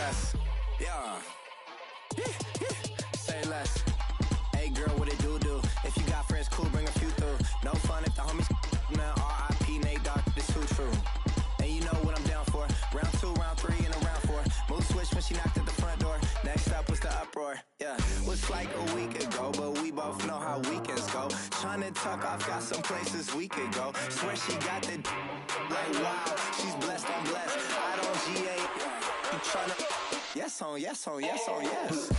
less. Yeah. Say less. Hey girl, what it do? If you got friends, cool, bring a few through. No fun if the homies, man. R.I.P. Nate Dogg, this too true. And you know what I'm down for. Round 2, round 3, and a round 4. Mood switch when she knocked at the front door. Next up was the uproar. Yeah, was like a week ago, but we both know how weekends go. Tryna tuck off, got some places we could go. Swear she got the like wow, she's blessed, I'm blessed. I don't GA. You tryna yes on yes on yes on yes.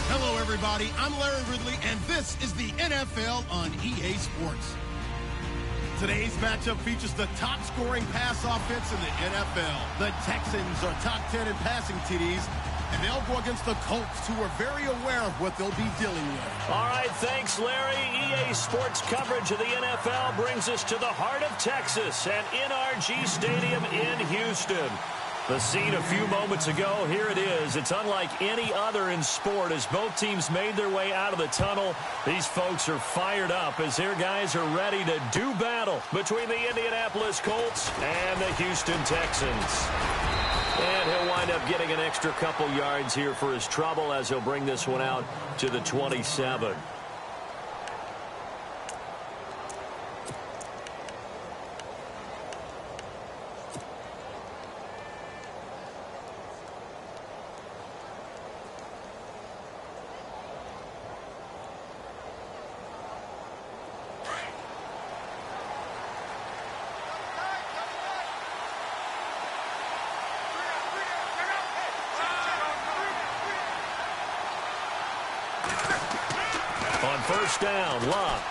Hello, everybody. I'm Larry Ridley, and this is the NFL on EA Sports. Today's matchup features the top-scoring pass offense in the NFL. The Texans are top 10 in passing TDs, and they'll go against the Colts, who are very aware of what they'll be dealing with. All right, thanks, Larry. EA Sports coverage of the NFL brings us to the heart of Texas and NRG Stadium in Houston. The scene a few moments ago, here it is. It's unlike any other in sport as both teams made their way out of the tunnel. These folks are fired up as their guys are ready to do battle between the Indianapolis Colts and the Houston Texans. And he'll wind up getting an extra couple yards here for his trouble as he'll bring this one out to the 27. First down, Luck.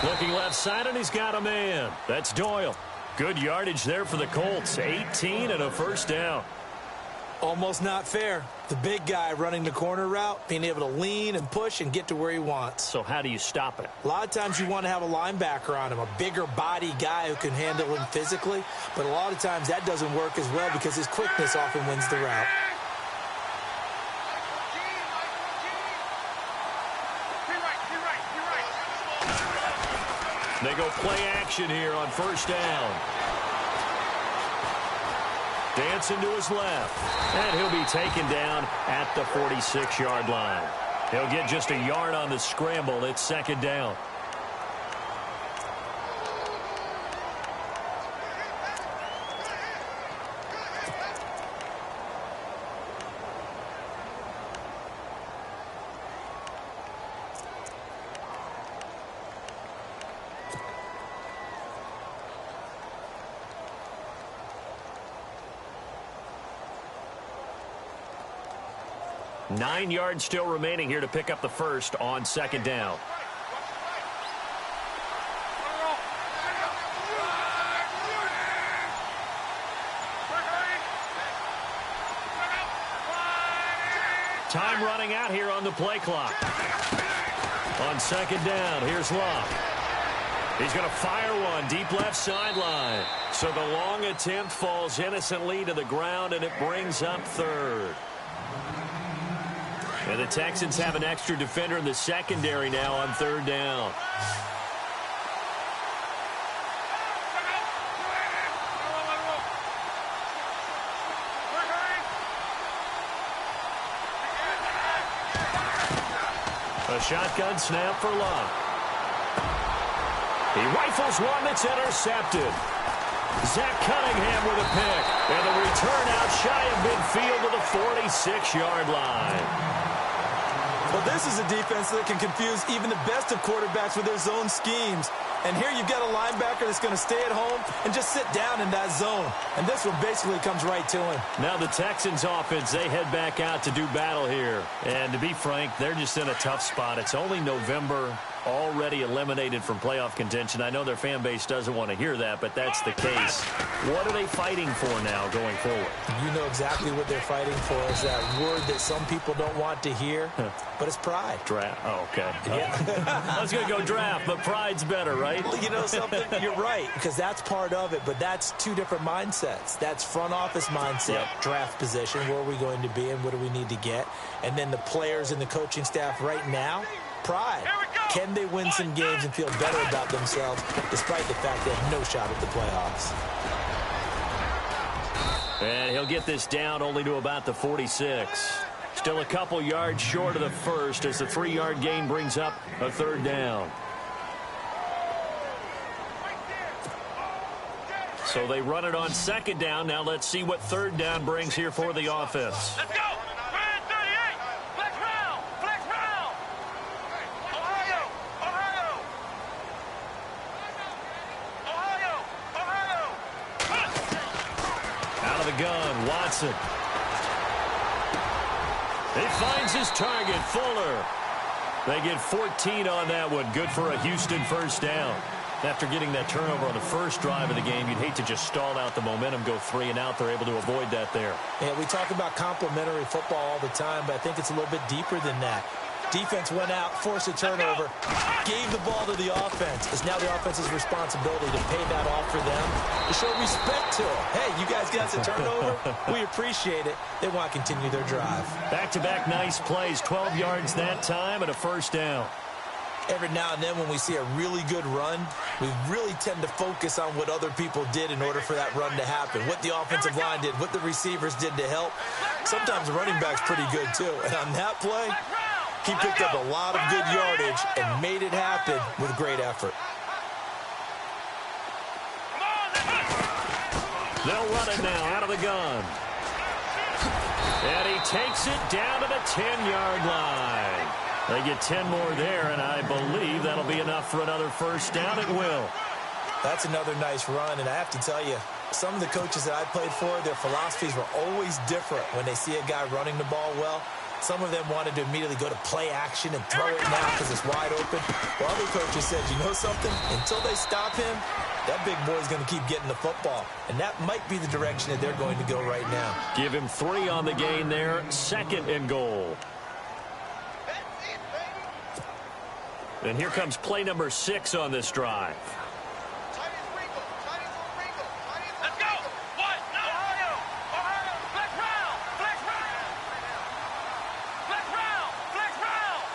Looking left side, and he's got a man. That's Doyle. Good yardage there for the Colts. 18 and a first down. Almost not fair. The big guy running the corner route, being able to lean and push and get to where he wants. So how do you stop it? A lot of times you want to have a linebacker on him, a bigger body guy who can handle him physically. But a lot of times that doesn't work as well because his quickness often wins the route. They go play action here on first down. Dancing to his left. And he'll be taken down at the 46-yard line. He'll get just a yard on the scramble. It's second down. Nine yards still remaining here to pick up the first on second down. Time running out here on the play clock. On second down, here's Luck. He's going to fire one deep left sideline. So the long attempt falls innocently to the ground, and it brings up third. And the Texans have an extra defender in the secondary now on third down. A shotgun snap for Luck. He rifles one that's intercepted. Zach Cunningham with a pick. And the return out shy of midfield to the 46-yard line. Well, this is a defense that can confuse even the best of quarterbacks with their zone schemes. And here you've got a linebacker that's going to stay at home and just sit down in that zone. And this one basically comes right to him. Now the Texans offense, they head back out to do battle here. And to be frank, they're just in a tough spot. It's only November, already eliminated from playoff contention. I know their fan base doesn't want to hear that, but that's the case. What are they fighting for now going forward? You know exactly what they're fighting for is that word that some people don't want to hear, but it's pride. Draft. Oh, okay. Yeah. I was going to go draft, but pride's better, right? Well, you know something? You're right, because that's part of it, but that's two different mindsets. That's front office mindset, draft position, where are we going to be and what do we need to get? And then the players and the coaching staff right now, pride. Can they win some games and feel better about themselves despite the fact they have no shot at the playoffs? And he'll get this down only to about the 46. Still a couple yards short of the first as the 3-yard gain brings up a third down. So they run it on second down. Now let's see what third down brings here for the offense. Let's go! Red 38! Flex round! Flex round! Ohio! Ohio! Ohio! Ohio! Out of the gun, Watson. He finds his target, Fuller. They get 14 on that one. Good for a Houston first down. After getting that turnover on the first drive of the game, you'd hate to just stall out the momentum, go 3 and out. They're able to avoid that there. Yeah, we talk about complementary football all the time, but I think it's a little bit deeper than that. Defense went out, forced a turnover, gave the ball to the offense. It's now the offense's responsibility to pay that off for them, to show respect to them. Hey, you guys got a turnover? We appreciate it. They want to continue their drive. Back-to-back nice plays, 12 yards that time and a first down. Every now and then when we see a really good run, we really tend to focus on what other people did in order for that run to happen, what the offensive line did, what the receivers did to help. Sometimes the running back's pretty good too. And on that play, he picked up a lot of good yardage and made it happen with great effort. They'll run it now out of the gun. And he takes it down to the 10-yard line. They get 10 more there, and I believe that'll be enough for another first down. It will. That's another nice run, and I have to tell you, some of the coaches that I played for, their philosophies were always different when they see a guy running the ball well. Some of them wanted to immediately go to play action and throw it now because it's wide open. While other coaches said, you know something? Until they stop him, that big boy's going to keep getting the football. And that might be the direction that they're going to go right now. Give him 3 on the gain there. 2nd and goal. And here comes play number 6 on this drive. Let's go! What? No! Ohio! Ohio! Flex round! Flex round! Flex round! Flex round!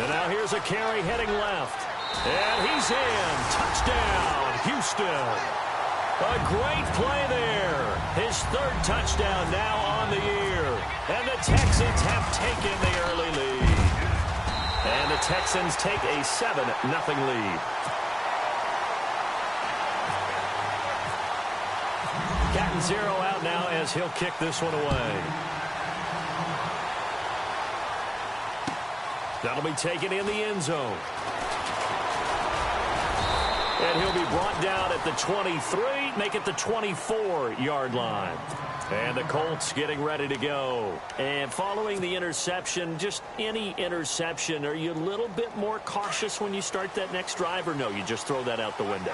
And now here's a carry heading left. And he's in. Touchdown, Houston. A great play there. His 3rd touchdown now on the year. And the Texans have taken the early lead. And the Texans take a 7-0 lead. Cat and 0 out now as he'll kick this one away. That'll be taken in the end zone. And he'll be brought down at the 23, make it the 24-yard line. And the Colts getting ready to go. And following the interception, just any interception, are you a little bit more cautious when you start that next drive, or no, you just throw that out the window?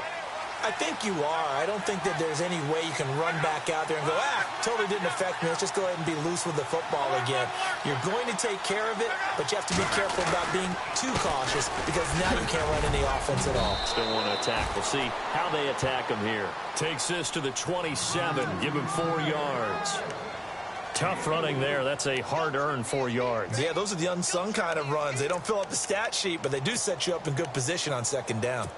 I think you are. I don't think that there's any way you can run back out there and go, totally didn't affect me. Let's just go ahead and be loose with the football again. You're going to take care of it, but you have to be careful about being too cautious because now you can't run any offense at all. Still want to attack. We'll see how they attack him here. Takes this to the 27. Give him 4 yards. Tough running there. That's a hard-earned 4 yards. Yeah, those are the unsung kind of runs. They don't fill up the stat sheet, but they do set you up in good position on 2nd down.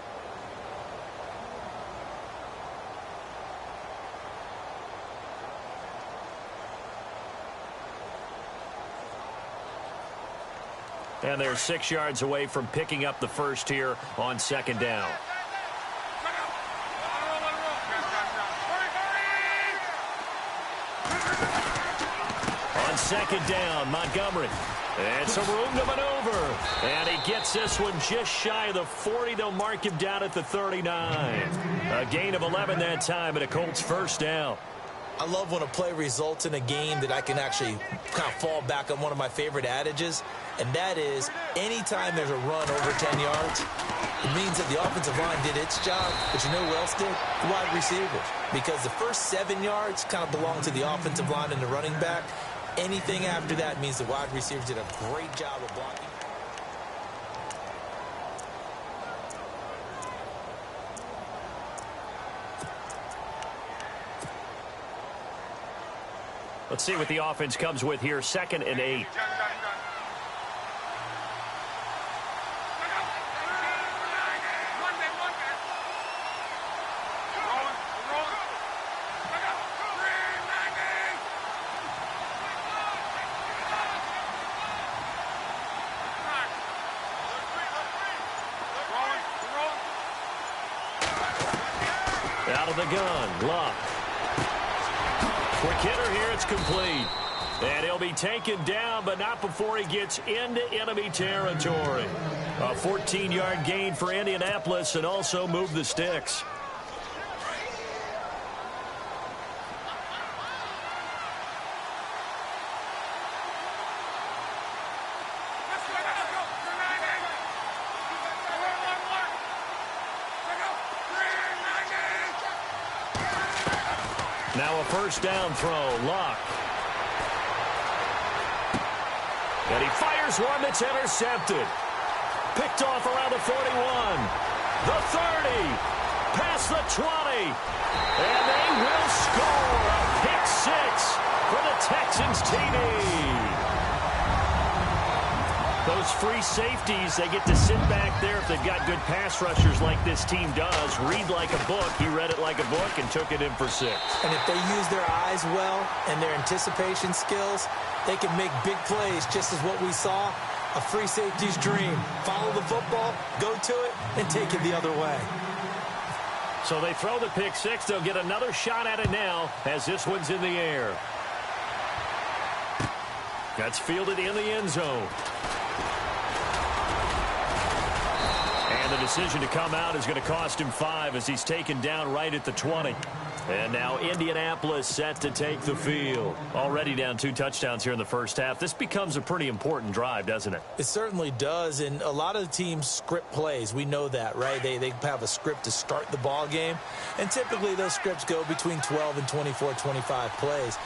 And they're 6 yards away from picking up the first here on 2nd down. On 2nd down, Montgomery. And some room to maneuver. And he gets this one just shy of the 40. They'll mark him down at the 39. A gain of 11 that time and a Colts first down. I love when a play results in a game that I can actually kind of fall back on one of my favorite adages, and that is anytime there's a run over 10 yards, it means that the offensive line did its job, but you know who else did? The wide receivers. Because the first 7 yards kind of belong to the offensive line and the running back. Anything after that means the wide receivers did a great job of blocking. Let's see what the offense comes with here. 2nd and 8. Out of the gun, Luck. Quick hitter here, it's complete. And he'll be taken down, but not before he gets into enemy territory. A 14-yard gain for Indianapolis and also move the sticks. Now a first down throw, Luck. And he fires one that's intercepted. Picked off around the 41, the 30, past the 20. And they will score a pick six for the Texans TD. Those free safeties, they get to sit back there if they've got good pass rushers like this team does. Read like a book. He read it like a book and took it in for 6. And if they use their eyes well and their anticipation skills, they can make big plays, just as what we saw. A free safety's dream. Follow the football, go to it, and take it the other way. So they throw the pick six. They'll get another shot at it now as this one's in the air. That's fielded in the end zone. And the decision to come out is going to cost him 5 as he's taken down right at the 20. And now Indianapolis set to take the field. Already down 2 touchdowns here in the first half. This becomes a pretty important drive, doesn't it? It certainly does, and a lot of the teams script plays. We know that, right? They have a script to start the ball game, and typically those scripts go between 12 and 24, 25 plays.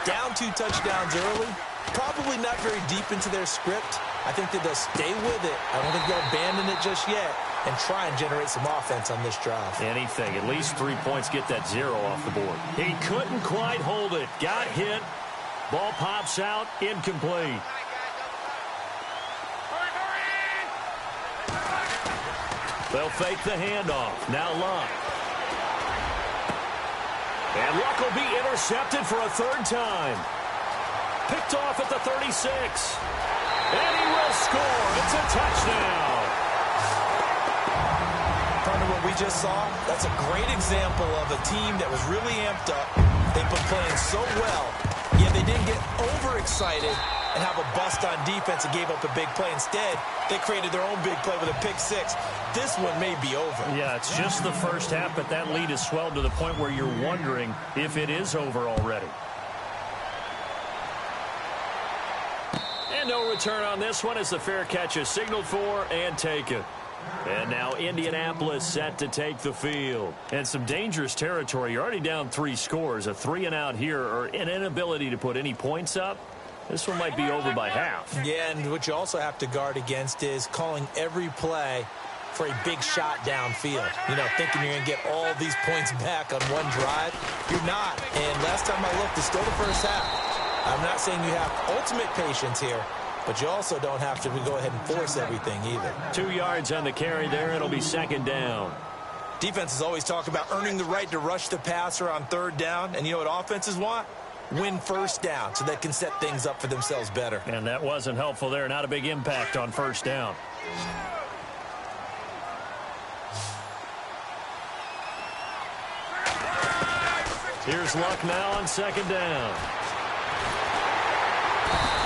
Down 2 touchdowns early, probably not very deep into their script. I think that they'll stay with it. I don't think they'll abandon it just yet and try and generate some offense on this drive. Anything. At least 3 points, get that 0 off the board. He couldn't quite hold it. Got hit. Ball pops out. Incomplete. They'll fake the handoff. Now Luck. And Luck will be intercepted for a 3rd time. Picked off at the 36. And he will score. It's a touchdown. Part of what we just saw, that's a great example of a team that was really amped up. They've been playing so well, yet they didn't get overexcited and have a bust on defense and gave up a big play. Instead, they created their own big play with a pick six. This one may be over. Yeah, it's just the first half, but that lead has swelled to the point where you're wondering if it is over already. And no return on this one as the fair catch is signaled for and taken. And now Indianapolis set to take the field. And some dangerous territory. You're already down 3 scores. A 3-and-out here or an inability to put any points up. This one might be over by half. Yeah, and what you also have to guard against is calling every play for a big shot downfield. You know, thinking you're going to get all these points back on one drive. You're not. And last time I looked, it's still the first half. I'm not saying you have ultimate patience here, but you also don't have to go ahead and force everything either. 2 yards on the carry there. It'll be 2nd down. Defenses always talk about earning the right to rush the passer on 3rd down. And you know what offenses want? Win 1st down so they can set things up for themselves better. And that wasn't helpful there. Not a big impact on 1st down. Here's Luck now on 2nd down.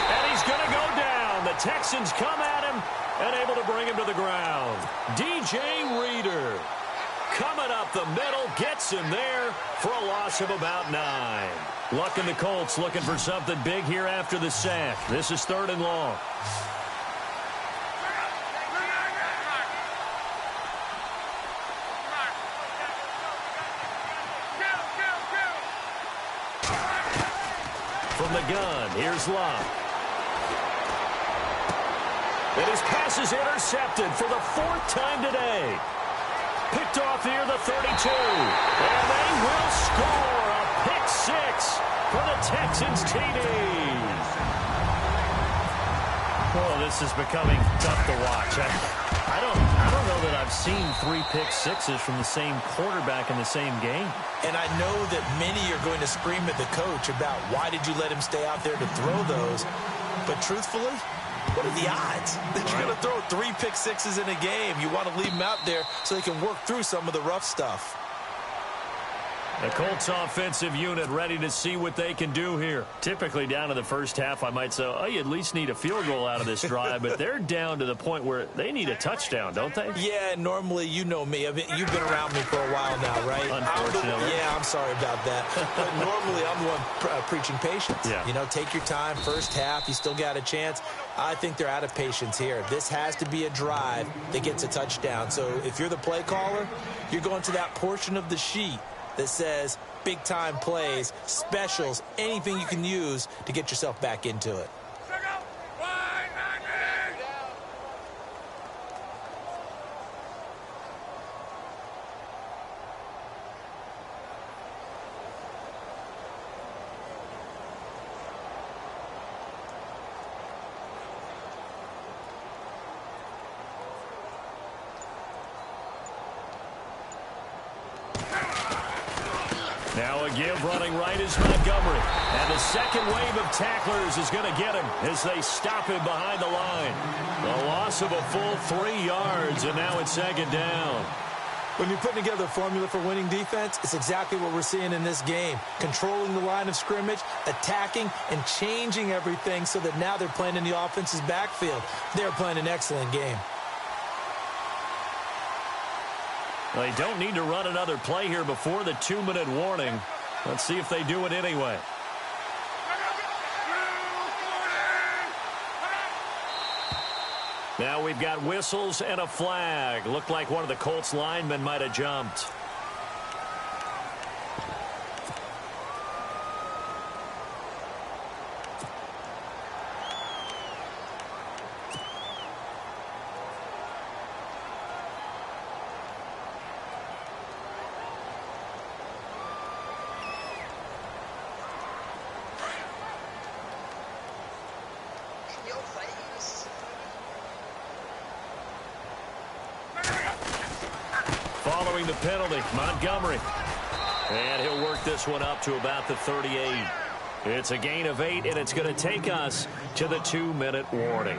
And he's going to go down. The Texans come at him and able to bring him to the ground. DJ Reader coming up the middle, gets him there for a loss of about 9. Luck and the Colts looking for something big here after the sack. This is 3rd and long. From the gun, here's Luck. And his pass is intercepted for the 4th time today. Picked off here the 32. And they will score a pick six for the Texans. Texans TD. Oh, this is becoming tough to watch. I don't know that I've seen 3 pick-sixes from the same quarterback in the same game. And I know that many are going to scream at the coach about why did you let him stay out there to throw those. But truthfully, what are the odds that you're going to throw 3 pick-sixes in a game? You want to leave him out there so he can work through some of the rough stuff. The Colts offensive unit ready to see what they can do here. Typically down to the first half, I might say, oh, you at least need a field goal out of this drive, but they're down to the point where they need a touchdown, don't they? Yeah, normally, you know me. You've been around me for a while now, right? Unfortunately. I'm sorry about that. But normally, I'm the one preaching patience. Yeah. You know, take your time. First half, you still got a chance. I think they're out of patience here. This has to be a drive that gets a touchdown. So if you're the play caller, you're going to that portion of the sheet that says big-time plays, specials, anything you can use to get yourself back into it. Now a give running right is Montgomery. And the second wave of tacklers is going to get him as they stop him behind the line. The loss of a full 3 yards, and now it's second down. When you're putting together a formula for winning defense, it's exactly what we're seeing in this game. Controlling the line of scrimmage, attacking, and changing everything so that now they're playing in the offense's backfield. They're playing an excellent game. They don't need to run another play here before the 2-minute warning. Let's see if they do it anyway. Now we've got whistles and a flag. Looked like one of the Colts linemen might have jumped. Following the penalty, Montgomery. And he'll work this one up to about the 38. It's a gain of 8, and it's going to take us to the 2-minute warning.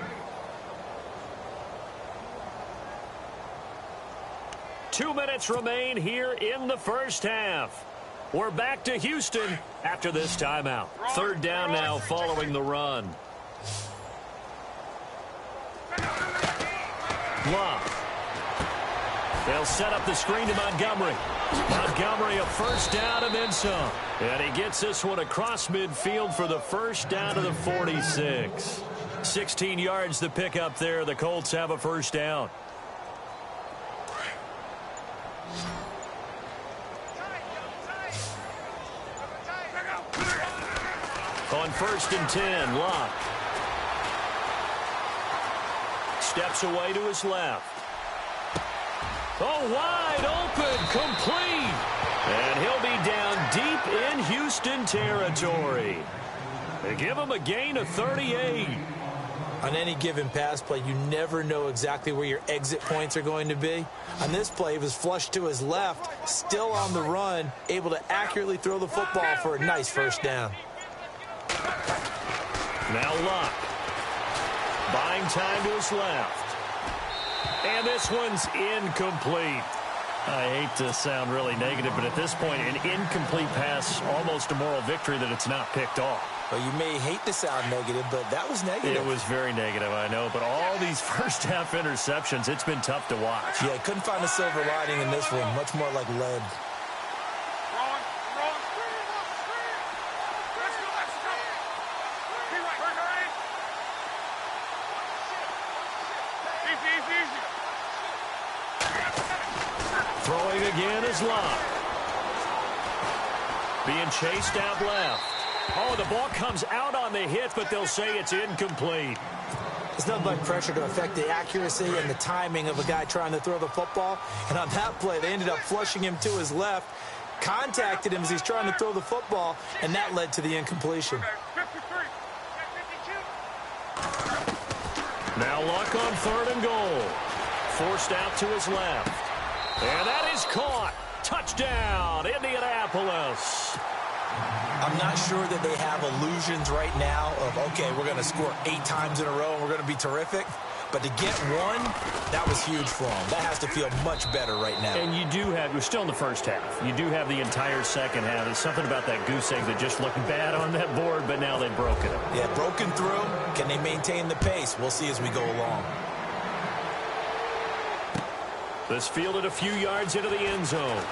2 minutes remain here in the first half. We're back to Houston after this timeout. Third down now following the run. Love. They'll set up the screen to Montgomery. Montgomery a first down and then some. And he gets this one across midfield for the first down to the 46. 16 yards to pick up there. The Colts have a first down. On 1st and 10, Locke. Steps away to his left. Oh, wide open, complete. And he'll be down deep in Houston territory. They give him a gain of 38. On any given pass play, you never know exactly where your exit points are going to be. On this play, he was flushed to his left, still on the run, able to accurately throw the football for a nice first down. Now Locke. Buying time to his left. And this one's incomplete. I hate to sound really negative, but at this point, an incomplete pass, almost a moral victory that it's not picked off. Well, you may hate to sound negative, but that was negative. It was very negative, I know. But all these first-half interceptions, it's been tough to watch. Yeah, couldn't find a silver lining in this one. Much more like lead. Throwing again is Locke. Being chased out left. Oh, the ball comes out on the hit, but they'll say it's incomplete. It's nothing like pressure to affect the accuracy and the timing of a guy trying to throw the football. And on that play, they ended up flushing him to his left. contacted him as he's trying to throw the football, and that led to the incompletion. Now Luck on 3rd and goal. Forced out to his left. And that is caught. Touchdown, Indianapolis. I'm not sure that they have illusions right now of, okay, we're going to score 8 times in a row and we're going to be terrific. But to get one, that was huge for them. That has to feel much better right now. And you do have, we're still in the first half. You do have the entire second half. There's something about that goose egg that just looked bad on that board, but now they've broken it. Yeah, broken through. Can they maintain the pace? We'll see as we go along. This fielded a few yards into the end zone.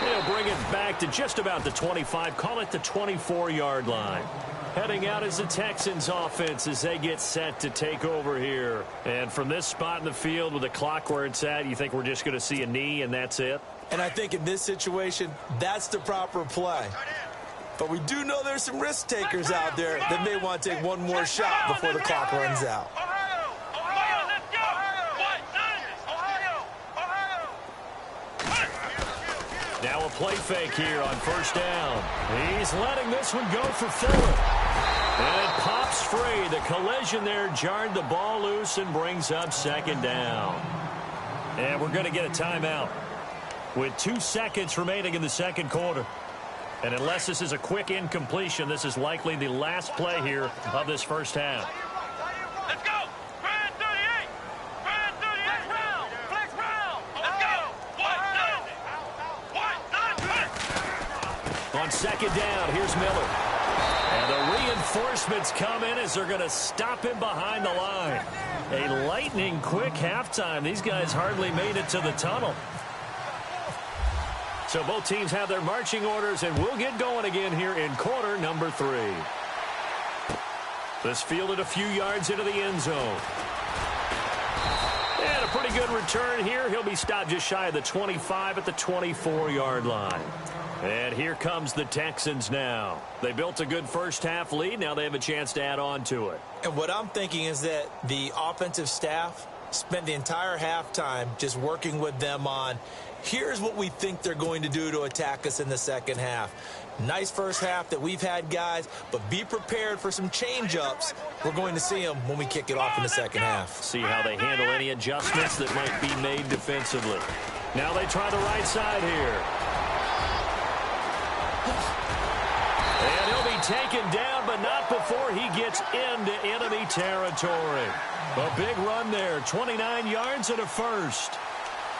They'll bring it back to just about the 25. Call it the 24-yard line. Heading out is the Texans offense as they get set to take over here. And from this spot in the field with the clock where it's at, you think we're just going to see a knee and that's it? And I think in this situation, that's the proper play. But we do know there's some risk takers out there that may want to take one more shot before the clock runs out. Now a play fake here on 1st down. He's letting this one go for Fuller. And it pops free. The collision there jarred the ball loose and brings up 2nd down. And we're going to get a timeout with 2 seconds remaining in the 2nd quarter. And unless this is a quick incompletion, this is likely the last play here of this 1st half. Let's go! Grand 38! Grand 38! Round! Flex round! Let's go! What? On 2nd down, here's Miller. And the reinforcements come in as they're going to stop him behind the line. A lightning quick halftime. These guys hardly made it to the tunnel. So both teams have their marching orders, and we'll get going again here in quarter number 3. This fielded a few yards into the end zone. And a pretty good return here. He'll be stopped just shy of the 25 at the 24-yard line. And here comes the Texans now. They built a good first half lead. Now they have a chance to add on to it. And what I'm thinking is that the offensive staff spent the entire halftime just working with them on, here's what we think they're going to do to attack us in the second half. Nice first half that we've had, guys, but be prepared for some change-ups. We're going to see them when we kick it off in the second half. See how they handle any adjustments that might be made defensively. Now they try the right side here. And he'll be taken down, but not before he gets into enemy territory. A big run there, 29 yards and a first.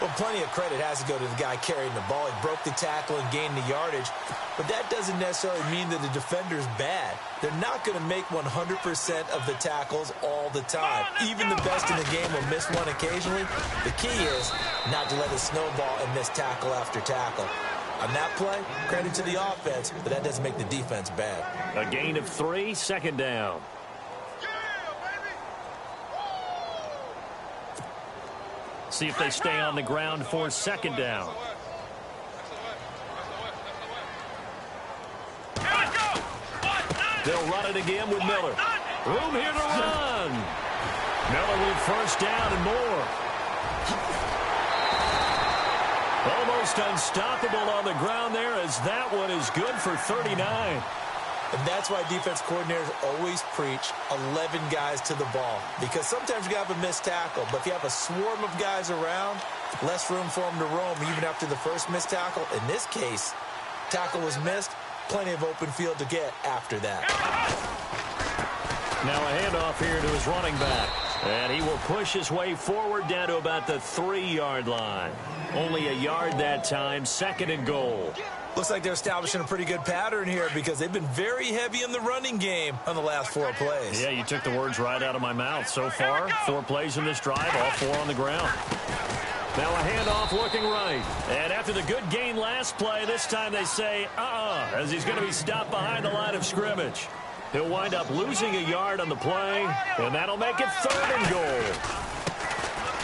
Well, plenty of credit has to go to the guy carrying the ball. He broke the tackle and gained the yardage. But that doesn't necessarily mean that the defender's bad. They're not going to make 100% of the tackles all the time. Even the best in the game will miss one occasionally. The key is not to let it snowball and miss tackle after tackle. On that play, credit to the offense, but that doesn't make the defense bad. A gain of 3, 2nd down. See if they stay on the ground for 2nd down. They'll run it again with Miller. Room here to run. Miller with 1st down and more. Almost unstoppable on the ground there as that one is good for 39. And that's why defense coordinators always preach 11 guys to the ball. Because sometimes you have a missed tackle, but if you have a swarm of guys around, less room for them to roam even after the first missed tackle. In this case, tackle was missed, plenty of open field to get after that. Now a handoff here to his running back. And he will push his way forward down to about the 3-yard line. Only a yard that time, 2nd and goal. Looks like they're establishing a pretty good pattern here because they've been very heavy in the running game on the last 4 plays. Yeah, you took the words right out of my mouth. So far, 4 plays in this drive, all 4 on the ground. Now a handoff looking right. And after the good gain last play, this time they say, as he's going to be stopped behind the line of scrimmage. He'll wind up losing a yard on the play, and that'll make it 3rd and goal.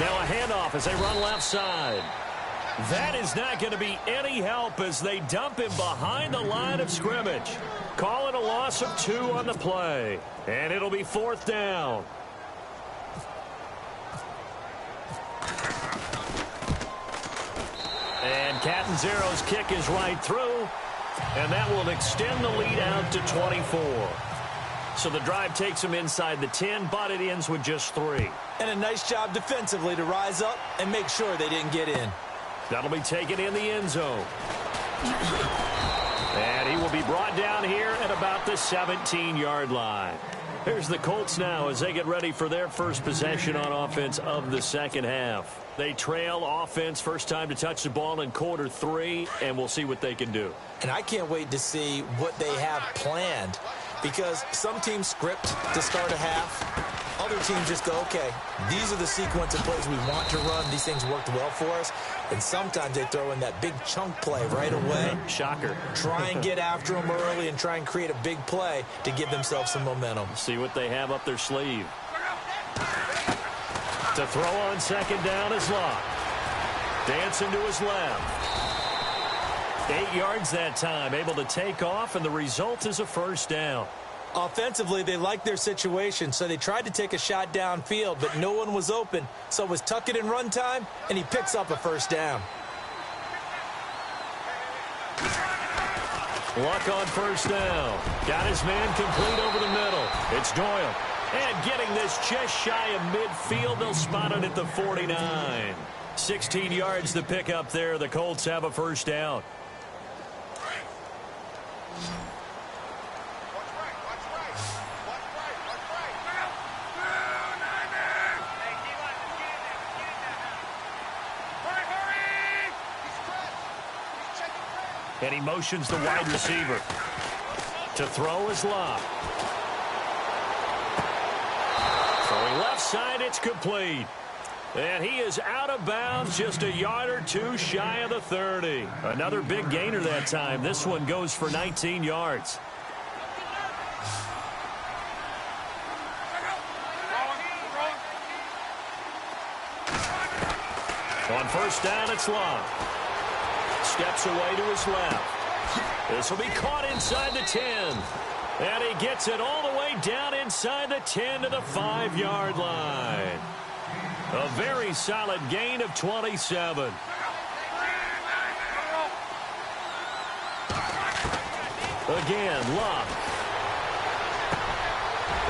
Now a handoff as they run left side. That is not going to be any help as they dump him behind the line of scrimmage. Call it a loss of 2 on the play, and it'll be 4th down. And Catanzaro's kick is right through, and that will extend the lead out to 24. So the drive takes them inside the 10, but it ends with just 3. And a nice job defensively to rise up and make sure they didn't get in. That'll be taken in the end zone. And he will be brought down here at about the 17-yard line. Here's the Colts now as they get ready for their first possession on offense of the second half. They trail offense first time to touch the ball in quarter 3, and we'll see what they can do. And I can't wait to see what they have planned, because some teams script to start a half. Other teams just go, okay, these are the sequence of plays we want to run. These things worked well for us. And sometimes they throw in that big chunk play right away. Shocker. Try and get after them early and try and create a big play to give themselves some momentum. See what they have up their sleeve. To throw on second down is Locke. Dancing to his left. 8 yards that time, able to take off, and the result is a first down. Offensively, they liked their situation, so they tried to take a shot downfield, but no one was open. So it was tuck it in run time, and he picks up a first down. Luck on first down. Got his man complete over the middle. It's Doyle. And getting this just shy of midfield, they'll spot it at the 49. 16 yards to pick up there. The Colts have a first down. And he motions the wide receiver. To throw is Locke. Throwing left side, it's complete. And he is out of bounds, just a yard or two shy of the 30. Another big gainer that time. This one goes for 19 yards. On first down, it's Locke. Steps away to his left. This will be caught inside the 10. And he gets it all the way down inside the 10 to the 5-yard line. A very solid gain of 27. Again, Locke.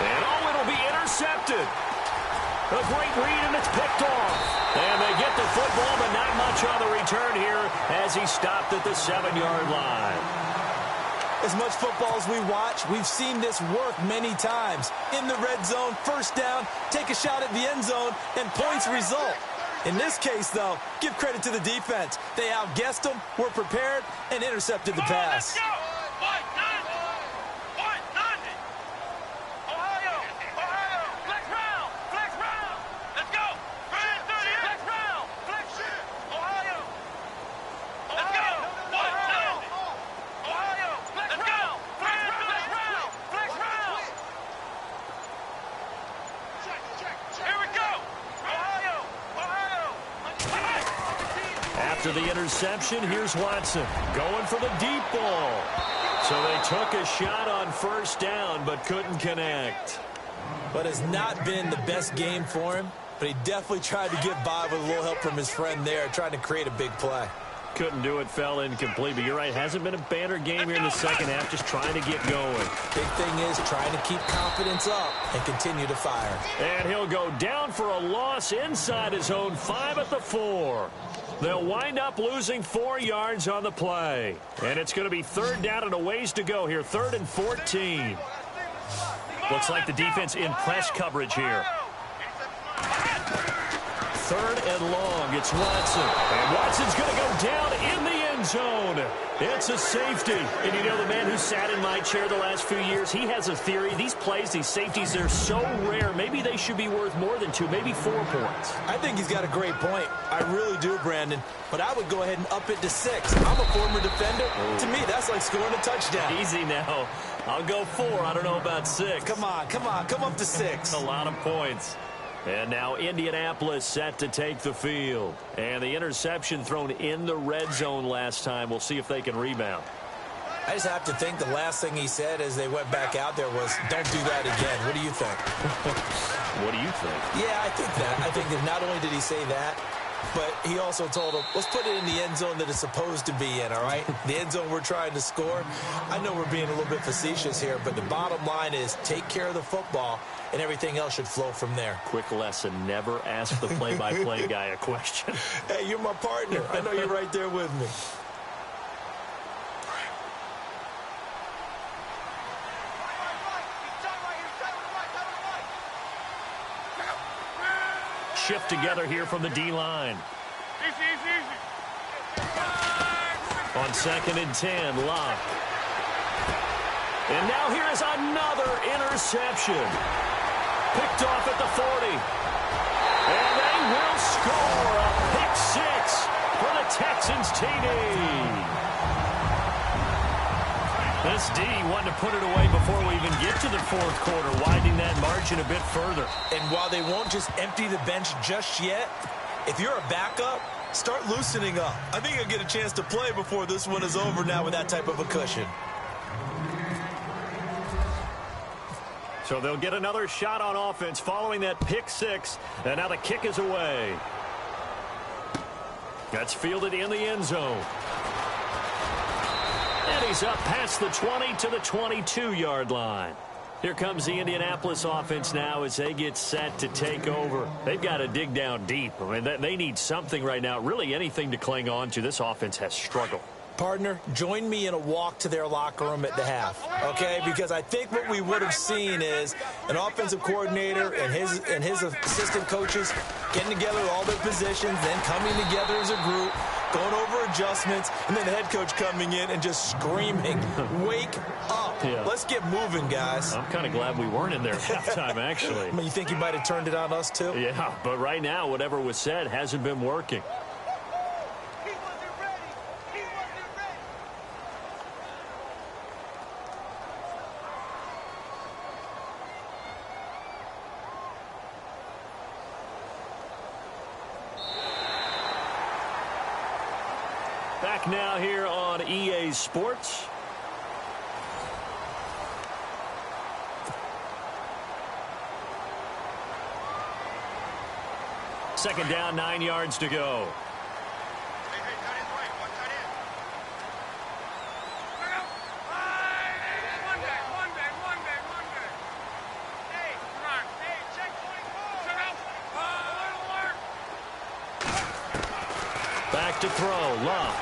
And oh, it'll be intercepted. A great read, and it's picked off. And they get the football, but not much on the return here as he stopped at the 7-yard line. As much football as we watch, we've seen this work many times. In the red zone, first down, take a shot at the end zone, and points result. In this case, though, give credit to the defense. They outguessed them, were prepared, and intercepted the pass. After the interception, here's Watson going for the deep ball. So they took a shot on first down but couldn't connect. But it's not been the best game for him, but he definitely tried to get by with a little help from his friend there, trying to create a big play. Couldn't do it, fell incomplete, but you're right, hasn't been a banner game here in the second half, just trying to get going. Big thing is trying to keep confidence up and continue to fire. And he'll go down for a loss inside his own 5 at the 4. They'll wind up losing 4 yards on the play. And it's going to be third down and a ways to go here, 3rd and 14. Looks like the defense in press coverage here. 3rd and long, it's Watson. And Watson's going to go down in the end zone. It's a safety. And you know, the man who sat in my chair the last few years, he has a theory. These plays, these safeties, they're so rare. Maybe they should be worth more than 2, maybe 4 points. I think he's got a great point. I really do, Brandon. But I would go ahead and up it to 6. I'm a former defender. Oh. To me, that's like scoring a touchdown. Easy now. I'll go 4. I don't know about 6. Come on. Come up to 6. A lot of points. And now Indianapolis set to take the field. And the interception thrown in the red zone last time. We'll see if they can rebound. I just have to think the last thing he said as they went back out there was, don't do that again. What do you think? What do you think? Yeah, I think that. I think that not only did he say that, but he also told him, let's put it in the end zone that it's supposed to be in, all right? The end zone we're trying to score. I know we're being a little bit facetious here, but the bottom line is take care of the football, and everything else should flow from there. Quick lesson, never ask the play-by-play guy a question. Hey, you're my partner. I know you're right there with me. Shift together here from the D-line. On 2nd and 10, Locke. And now here is another interception. Picked off at the 40. And they will score a pick 6 for the Texans TD. This D wanted to put it away before we even get to the 4th quarter, widening that margin a bit further. And while they won't just empty the bench just yet, if you're a backup, start loosening up. I think you'll get a chance to play before this one is over now with that type of a cushion. So they'll get another shot on offense following that pick 6, and now the kick is away. That's fielded in the end zone. And he's up past the 20 to the 22-yard line. Here comes the Indianapolis offense now as they get set to take over. They've got to dig down deep. I mean, they need something right now, really anything to cling on to. This offense has struggled. Partner, join me in a walk to their locker room at the half, okay? Because I think what we would have seen is an offensive coordinator and his assistant coaches getting together all their positions, then coming together as a group, going over adjustments, and then the head coach coming in and just screaming, wake up. Yeah. Let's get moving, guys. I'm kind of glad we weren't in there at halftime, actually. I mean, you think he might have turned it on us, too? Yeah, but right now, whatever was said hasn't been working. Back now here on EA Sports. Second down, 9 yards to go. Back to throw, Love.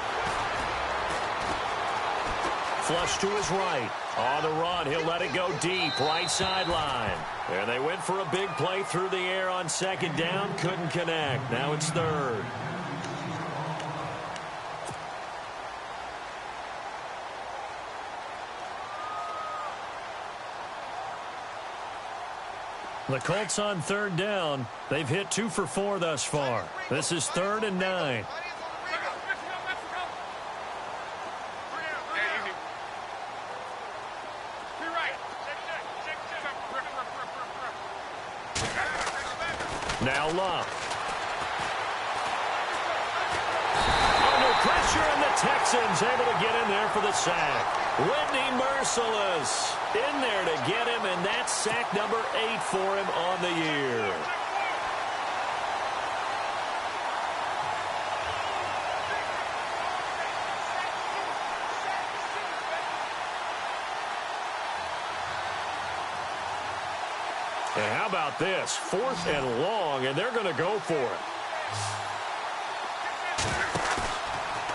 Flush to his right. On the run, he'll let it go deep, right sideline. And they went for a big play through the air on 2nd down. Couldn't connect. Now it's 3rd. The Colts on 3rd down. They've hit 2 for 4 thus far. This is 3rd and 9. Now Love. Under pressure, and the Texans able to get in there for the sack. Whitney Merciless in there to get him, and that's sack number 8 for him on the year. And how about this? 4th and long, and they're going to go for it.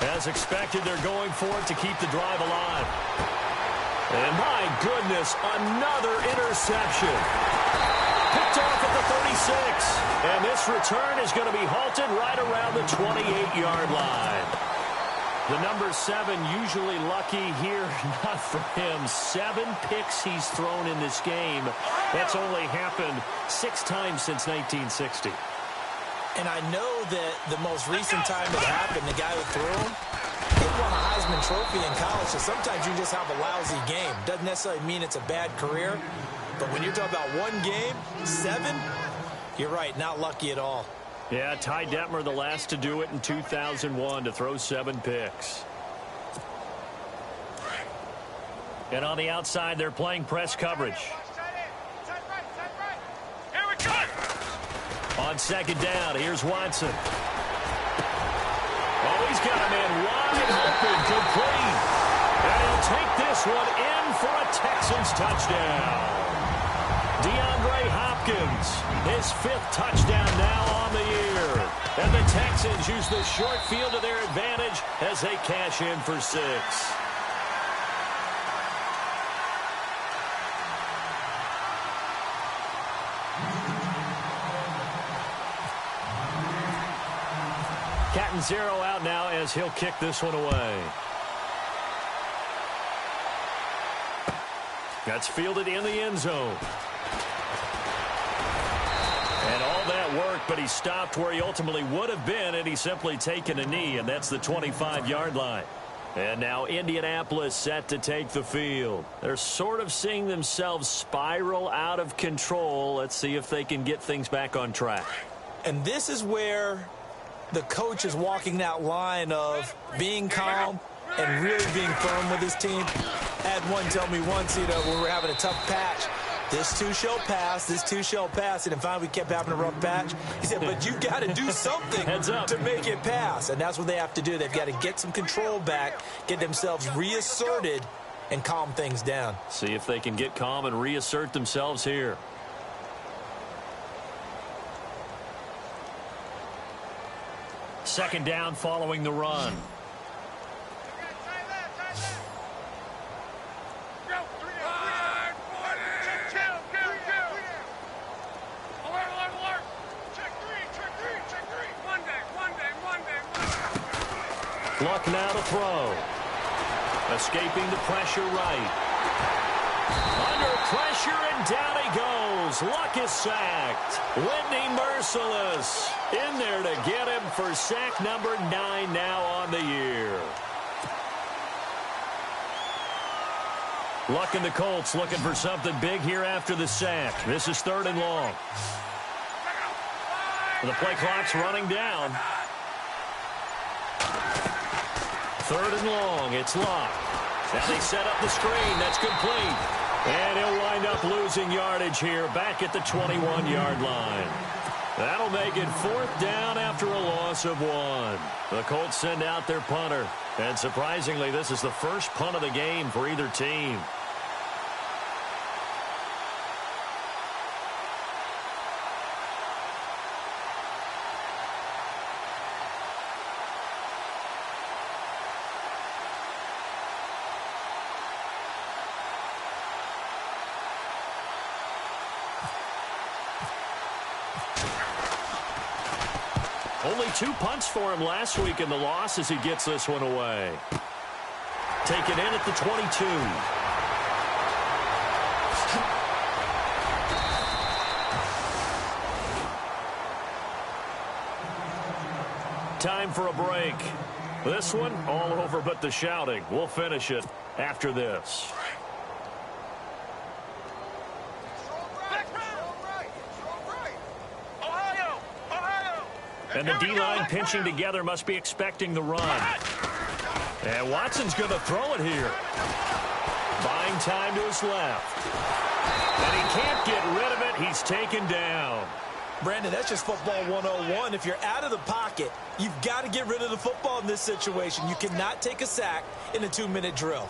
As expected, they're going for it to keep the drive alive. And my goodness, another interception. Picked off at the 36. And this return is going to be halted right around the 28-yard line. The number 7 usually lucky here, not for him. 7 picks he's thrown in this game. That's only happened 6 times since 1960. And I know that the most recent time it happened, the guy who threw him, he won a Heisman Trophy in college, so sometimes you just have a lousy game. Doesn't necessarily mean it's a bad career, but when you're talking about one game, 7, you're right, not lucky at all. Yeah, Ty Detmer, the last to do it in 2001, to throw 7 picks. And on the outside, they're playing press coverage. On 2nd down, here's Watson. He's got a man wide open, complete. And he'll take this one in for a Texans touchdown. DeAndre Hopkins, his 5th touchdown now on the year. And the Texans use the short field to their advantage as they cash in for 6. Catanzaro out now as he'll kick this one away. That's fielded in the end zone. And all that work, but he stopped where he ultimately would have been, and he's simply taken a knee, and that's the 25-yard line. And now Indianapolis set to take the field. They're sort of seeing themselves spiral out of control. Let's see if they can get things back on track. And this is where the coach is walking that line of being calm and really being firm with his team. I had one tell me once, when we were having a tough patch, this too shall pass, this too shall pass. And finally we kept having a rough patch. He said, but you got to do something to make it pass. And that's what they have to do. They've got to get some control back, get themselves reasserted, and calm things down. See if they can get calm and reassert themselves here. Second down following the run. Luck now to throw. Escaping the pressure right. Under pressure and down he goes. Luck is sacked. Whitney Merciless in there to get him for sack number 9 now on the year. Luck and the Colts looking for something big here after the sack. This is 3rd and long. The play clock's running down. 3rd and long. It's Luck. Now they set up the screen. That's complete. And he'll wind up losing yardage here back at the 21-yard line. That'll make it 4th down after a loss of 1. The Colts send out their punter. And surprisingly, this is the first punt of the game for either team. Only 2 punts for him last week in the loss as he gets this one away. Taken in at the 22. Time for a break. This one all over but the shouting. We'll finish it after this. And the D-line pinching together must be expecting the run. And Watson's going to throw it here. Buying time to his left. And he can't get rid of it. He's taken down. Brandon, that's just football 101. If you're out of the pocket, you've got to get rid of the football in this situation. You cannot take a sack in a 2-minute drill.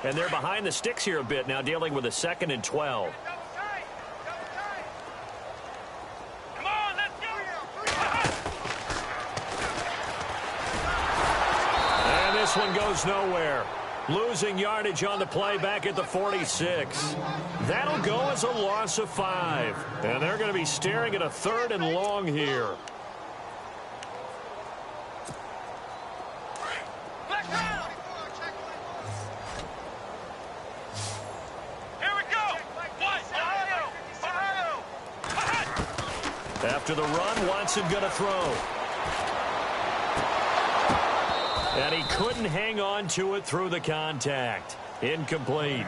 And they're behind the sticks here a bit now, dealing with a 2nd and 12. This one goes nowhere. Losing yardage on the play back at the 46. That'll go as a loss of 5. And they're going to be staring at a 3rd and long here. Here we go. After the run, Watson going to throw. And he couldn't hang on to it through the contact. Incomplete.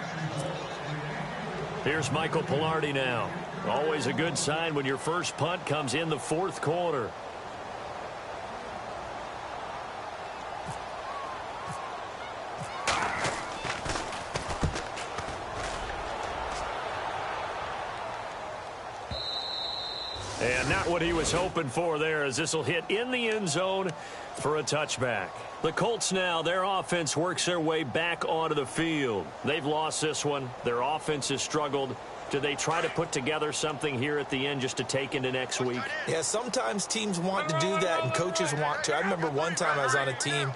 Here's Michael Pilardi now. Always a good sign when your first punt comes in the 4th quarter. And And not what he was hoping for there, as this will hit in the end zone for a touchback. The Colts now, their offense works their way back onto the field. They've lost this one. Their offense has struggled. Do they try to put together something here at the end just to take into next week? Yeah, sometimes teams want to do that and coaches want to. I remember one time I was on a team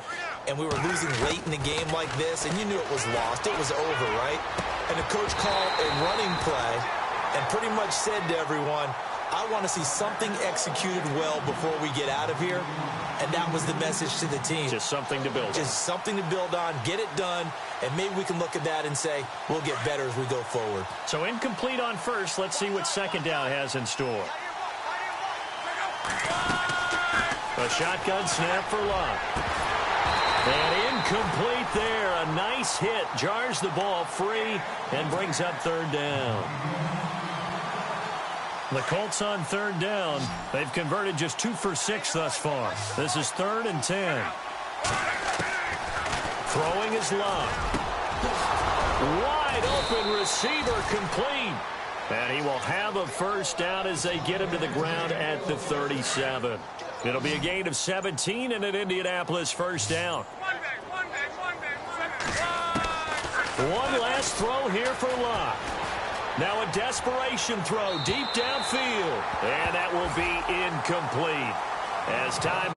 and we were losing late in the game like this, and you knew it was lost. It was over, right? And the coach called a running play and pretty much said to everyone, I want to see something executed well before we get out of here. And that was the message to the team. Just something to build on. Just something to build on, get it done, and maybe we can look at that and say, we'll get better as we go forward. So incomplete on first. Let's see what second down has in store. A shotgun snap for Love. And incomplete there. A nice hit. Jars the ball free and brings up third down. The Colts on third down. They've converted just 2 for 6 thus far. This is 3rd and 10. Throwing is Love. Wide open receiver complete. And he will have a first down as they get him to the ground at the 37. It'll be a gain of 17 and an Indianapolis first down. One last throw here for Love. Now a desperation throw deep downfield. And that will be incomplete. As time